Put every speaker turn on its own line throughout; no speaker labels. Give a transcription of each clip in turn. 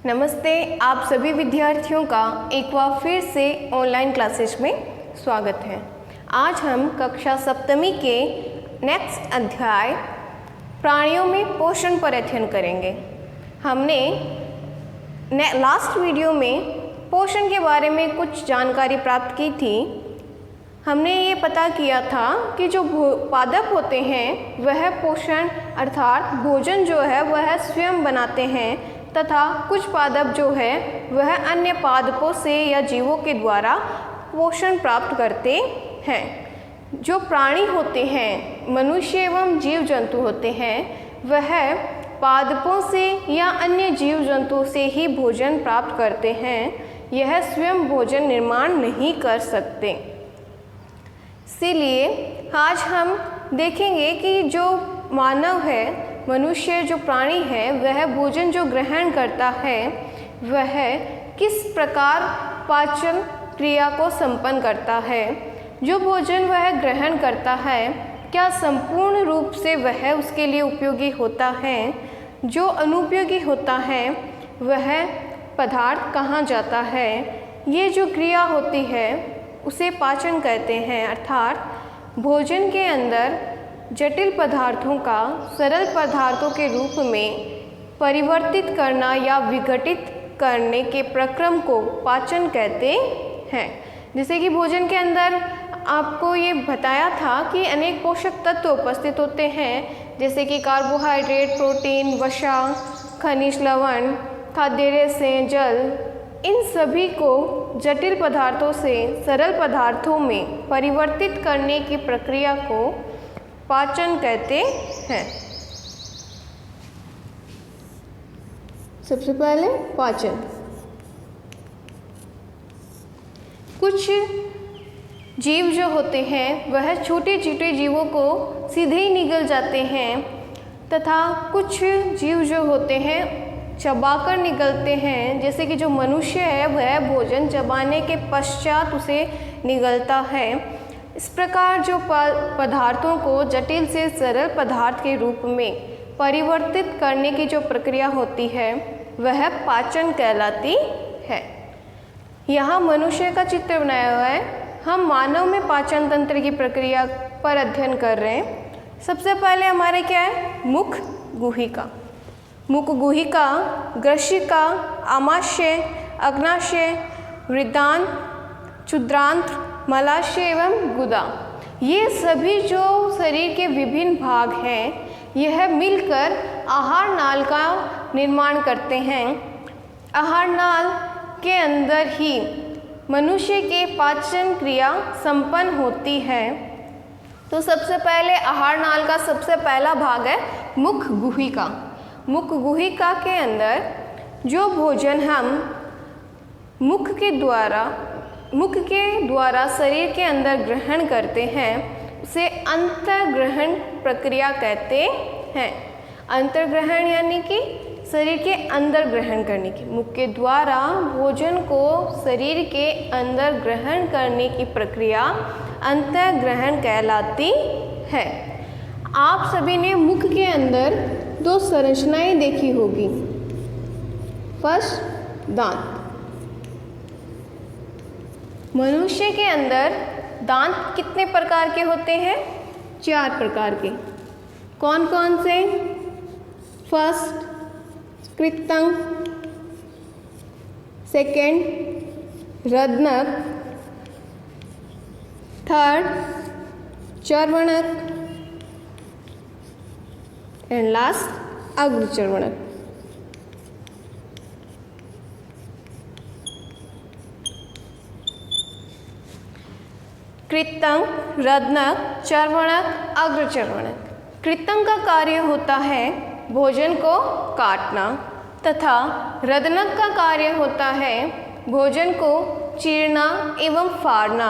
नमस्ते, आप सभी विद्यार्थियों का एक बार फिर से ऑनलाइन क्लासेस में स्वागत है। आज हम कक्षा सप्तमी के नेक्स्ट अध्याय प्राणियों में पोषण पर अध्ययन करेंगे। हमने लास्ट वीडियो में पोषण के बारे में कुछ जानकारी प्राप्त की थी। हमने ये पता किया था कि जो पादप होते हैं वह पोषण अर्थात भोजन जो है वह स्वयं बनाते हैं तथा कुछ पादप जो है वह अन्य पादपों से या जीवों के द्वारा पोषण प्राप्त करते हैं। जो प्राणी होते हैं, मनुष्य एवं जीव जंतु होते हैं, वह पादपों से या अन्य जीव जंतुओं से ही भोजन प्राप्त करते हैं। यह स्वयं भोजन निर्माण नहीं कर सकते। इसीलिए आज हम देखेंगे कि जो मानव है, मनुष्य जो प्राणी है, वह भोजन जो ग्रहण करता है वह किस प्रकार पाचन क्रिया को संपन्न करता है। जो भोजन वह ग्रहण करता है क्या संपूर्ण रूप से वह उसके लिए उपयोगी होता है, जो अनुपयोगी होता है वह पदार्थ कहाँ जाता है। ये जो क्रिया होती है उसे पाचन कहते हैं। अर्थात भोजन के अंदर जटिल पदार्थों का सरल पदार्थों के रूप में परिवर्तित करना या विघटित करने के प्रक्रम को पाचन कहते हैं। जैसे कि भोजन के अंदर आपको ये बताया था कि अनेक पोषक तत्व उपस्थित होते हैं, जैसे कि कार्बोहाइड्रेट, प्रोटीन, वसा, खनिज लवण, खाद्य रेशें, जल। इन सभी को जटिल पदार्थों से सरल पदार्थों में परिवर्तित करने की प्रक्रिया को पाचन कहते हैं। सबसे पहले पाचन। कुछ जीव जो होते हैं वह छोटे छोटे जीवों को सीधे ही निगल जाते हैं तथा कुछ जीव जो होते हैं चबाकर निगलते हैं। जैसे कि जो मनुष्य है वह भोजन चबाने के पश्चात उसे निगलता है। इस प्रकार जो पदार्थों को जटिल से सरल पदार्थ के रूप में परिवर्तित करने की जो प्रक्रिया होती है वह पाचन कहलाती है। यहाँ मनुष्य का चित्र बनाया हुआ है। हम मानव में पाचन तंत्र की प्रक्रिया पर अध्ययन कर रहे हैं। सबसे पहले हमारे क्या है, मुख गुहिका। मुख गुहिका, ग्रशिका, आमाशय, अग्नाशय, वृद्धांत, क्षुद्रांत्र, मलाशय एवं गुदा। ये सभी जो शरीर के विभिन्न भाग हैं यह मिलकर आहार नाल का निर्माण करते हैं। आहार नाल के अंदर ही मनुष्य के पाचन क्रिया संपन्न होती है। तो सबसे पहले आहार नाल का सबसे पहला भाग है मुख गुहिका। मुख गुहिका के अंदर जो भोजन हम मुख के द्वारा शरीर के अंदर ग्रहण करते हैं उसे अंतर्ग्रहण प्रक्रिया कहते हैं। अंतर्ग्रहण यानी कि शरीर के अंदर ग्रहण करने की, मुख के द्वारा भोजन को शरीर के अंदर ग्रहण करने की प्रक्रिया अंतर्ग्रहण कहलाती है। आप सभी ने मुख के अंदर दो संरचनाएं देखी होगी। फर्स्ट, दांत। मनुष्य के अंदर दांत कितने प्रकार के होते हैं? 4 प्रकार के। कौन कौन से? फर्स्ट, कृंतक, सेकंड, रद्नक, थर्ड, चर्वणक एंड लास्ट अग्रचर्वणक। कृंतक, रद्नक, चर्वणक, अग्रचर्वणक। कृंतक का कार्य होता है भोजन को काटना तथा रद्नक का कार्य होता है भोजन को चीरना एवं फाड़ना।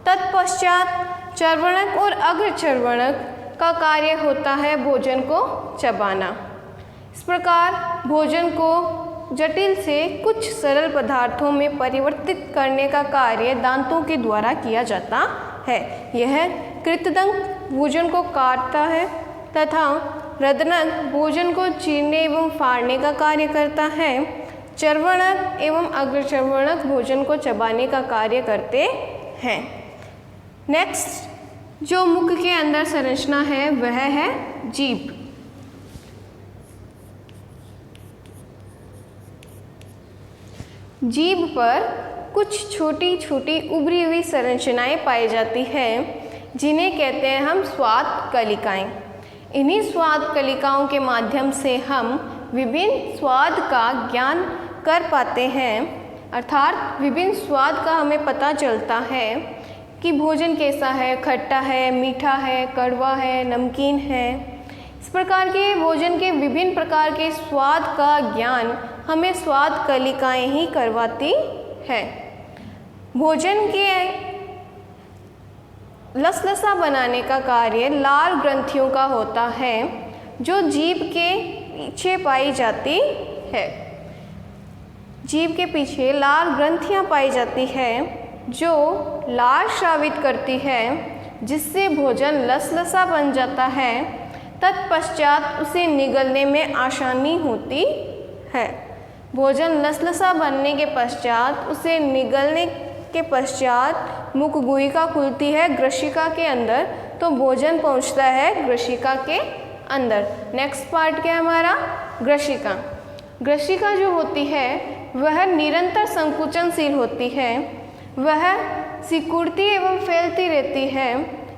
तत्पश्चात चर्वणक और अग्रचर्वणक का कार्य होता है भोजन को चबाना। इस प्रकार भोजन को जटिल से कुछ सरल पदार्थों में परिवर्तित करने का कार्य दांतों के द्वारा किया जाता है। यह कृंतक भोजन को काटता है तथा रद्नक भोजन को चीरने एवं फाड़ने का कार्य करता है। चर्वणक एवं अग्रचर्वणक भोजन को चबाने का कार्य करते हैं। नेक्स्ट जो मुख के अंदर संरचना है वह है जीभ। जीभ पर कुछ छोटी छोटी उभरी हुई संरचनाएं पाई जाती हैं जिन्हें कहते हैं हम स्वाद कलिकाएं। इन्हीं स्वाद कलिकाओं के माध्यम से हम विभिन्न स्वाद का ज्ञान कर पाते हैं, अर्थात विभिन्न स्वाद का हमें पता चलता है कि भोजन कैसा है, खट्टा है, मीठा है, कड़वा है, नमकीन है। इस प्रकार के भोजन के विभिन्न प्रकार के स्वाद का ज्ञान हमें स्वाद कलिकाएं ही करवाती है। भोजन के लसलसा बनाने का कार्य लाल ग्रंथियों का होता है जो जीभ के पीछे पाई जाती है। जीभ के पीछे लाल ग्रंथियां पाई जाती है जो लाल स्रावित करती है, जिससे भोजन लसलसा बन जाता है। तत्पश्चात उसे निगलने में आसानी होती है। भोजन लसलसा बनने के पश्चात उसे निगलने के पश्चात मुख गुहिका खुलती है ग्रशिका के अंदर, तो भोजन पहुंचता है ग्रशिका के अंदर। नेक्स्ट पार्ट क्या है हमारा, ग्रशिका। ग्रशिका जो होती है वह निरंतर संकुचनशील होती है, वह सिकुड़ती एवं फैलती रहती है,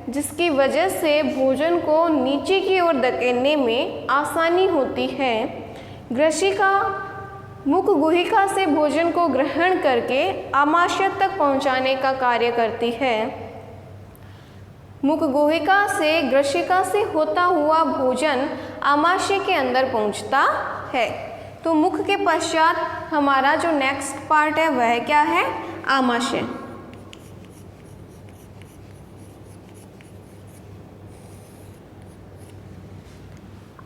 जिसकी वजह से भोजन को नीचे की ओर धकेलने में आसानी होती है। ग्रशिका मुख गुहिका से भोजन को ग्रहण करके आमाशय तक पहुंचाने का कार्य करती है। मुख गुहिका से ग्रशिका से होता हुआ भोजन आमाशय के अंदर पहुंचता है। तो मुख के पश्चात हमारा जो नेक्स्ट पार्ट है वह क्या है, आमाशय।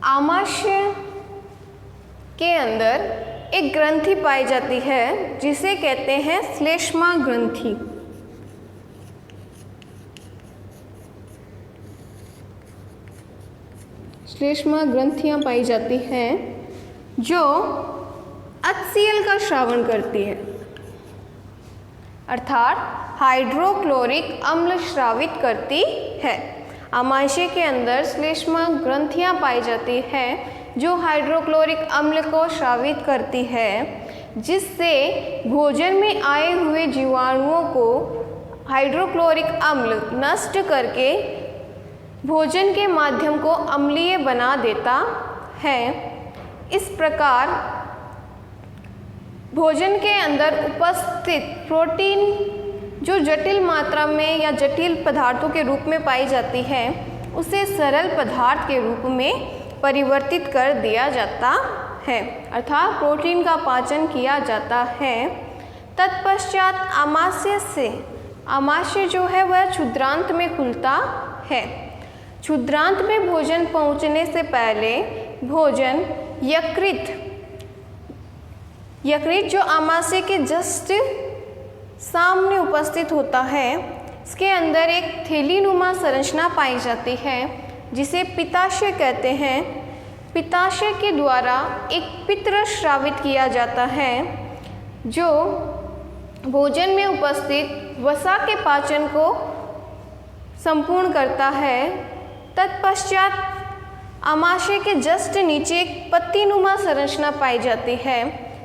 आमाशय के अंदर एक ग्रंथि पाई जाती है जिसे कहते हैं श्लेष्मा ग्रंथि। श्लेष्मा ग्रंथियां पाई जाती हैं जो HCl का श्रावण करती है, अर्थात हाइड्रोक्लोरिक अम्ल श्रावित करती है। आमाशय के अंदर श्लेष्मा ग्रंथियां पाई जाती है जो हाइड्रोक्लोरिक अम्ल को स्रावित करती है, जिससे भोजन में आए हुए जीवाणुओं को हाइड्रोक्लोरिक अम्ल नष्ट करके भोजन के माध्यम को अम्लीय बना देता है। इस प्रकार भोजन के अंदर उपस्थित प्रोटीन जो जटिल मात्रा में या जटिल पदार्थों के रूप में पाई जाती है, उसे सरल पदार्थ के रूप में परिवर्तित कर दिया जाता है, अर्थात प्रोटीन का पाचन किया जाता है। तत्पश्चात आमाशय जो है वह क्षुद्रांत में खुलता है। क्षुद्रांत में भोजन पहुंचने से पहले भोजन यकृत जो आमाशय के जस्ट सामने उपस्थित होता है, इसके अंदर एक थैलीनुमा संरचना पाई जाती है जिसे पित्ताशय कहते हैं। पित्ताशय के द्वारा एक पित्त स्रावित किया जाता है जो भोजन में उपस्थित वसा के पाचन को संपूर्ण करता है। तत्पश्चात आमाशय के जस्ट नीचे एक पत्तीनुमा संरचना पाई जाती है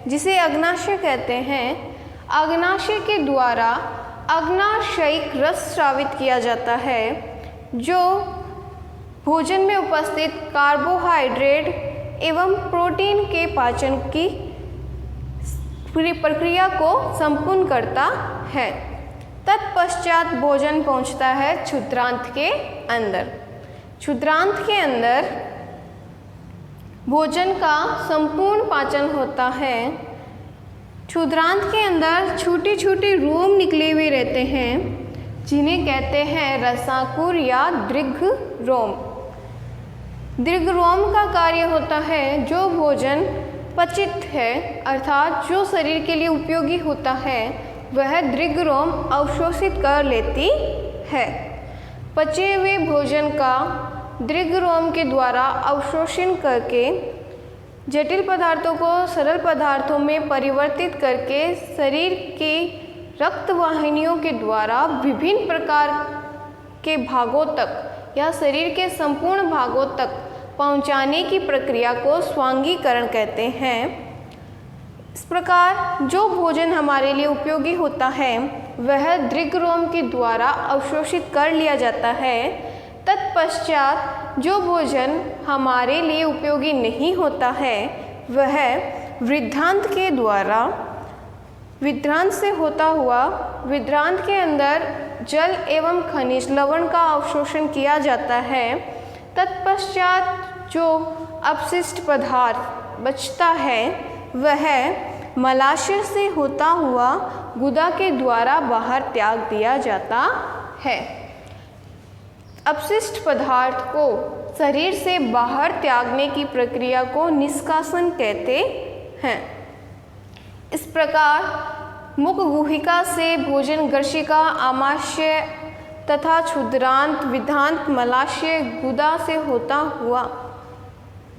जिसे अग्नाशय कहते हैं। अग्नाशय के द्वारा अग्नाशयिक रस स्रावित किया जाता है जो भोजन में उपस्थित कार्बोहाइड्रेट एवं प्रोटीन के पाचन की प्रक्रिया को संपूर्ण करता है। तत्पश्चात भोजन पहुंचता है क्षुद्रांत के अंदर। क्षुद्रांत के अंदर भोजन का संपूर्ण पाचन होता है। क्षुद्रांत के अंदर छोटे छोटे रोम निकले हुए रहते हैं जिन्हें कहते हैं रसाकुर या दीर्घ रोम। दीर्घ रोम का कार्य होता है जो भोजन पचित है, अर्थात जो शरीर के लिए उपयोगी होता है, वह दीर्घ रोम अवशोषित कर लेती है। पचे हुए भोजन का दीर्घ रोम के द्वारा अवशोषण करके जटिल पदार्थों को सरल पदार्थों में परिवर्तित करके शरीर की रक्त वाहिनियों के द्वारा विभिन्न प्रकार के भागों तक या शरीर के संपूर्ण भागों तक पहुंचाने की प्रक्रिया को स्वांगीकरण कहते हैं। इस प्रकार जो भोजन हमारे लिए उपयोगी होता है वह दीर्घरोम के द्वारा अवशोषित कर लिया जाता है। तत्पश्चात जो भोजन हमारे लिए उपयोगी नहीं होता है वह विद्रांत के द्वारा विद्रांत से होता हुआ विद्रांत के अंदर जल एवं खनिज लवण का अवशोषण किया जाता है। तत्पश्चात जो अपशिष्ट पदार्थ बचता है वह मलाशय से होता हुआ गुदा के द्वारा बाहर त्याग दिया जाता है। अपशिष्ट पदार्थ को शरीर से बाहर त्यागने की प्रक्रिया को निष्कासन कहते हैं। इस प्रकार मुख गुहिका से भोजन गर्शिका आमाशय तथा क्षुद्रांत विधांत मलाशय गुदा से होता हुआ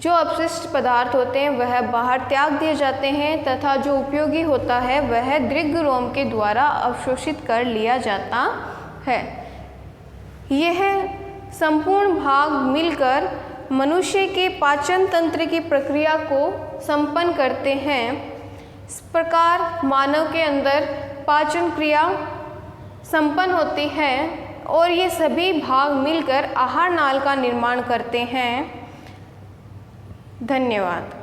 जो अपशिष्ट पदार्थ होते हैं वह बाहर त्याग दिए जाते हैं तथा जो उपयोगी होता है वह दीर्घरोम के द्वारा अवशोषित कर लिया जाता है। यह संपूर्ण भाग मिलकर मनुष्य के पाचन तंत्र की प्रक्रिया को संपन्न करते हैं। इस प्रकार मानव के अंदर पाचन क्रिया संपन्न होती है और ये सभी भाग मिलकर आहार नाल का निर्माण करते हैं। धन्यवाद।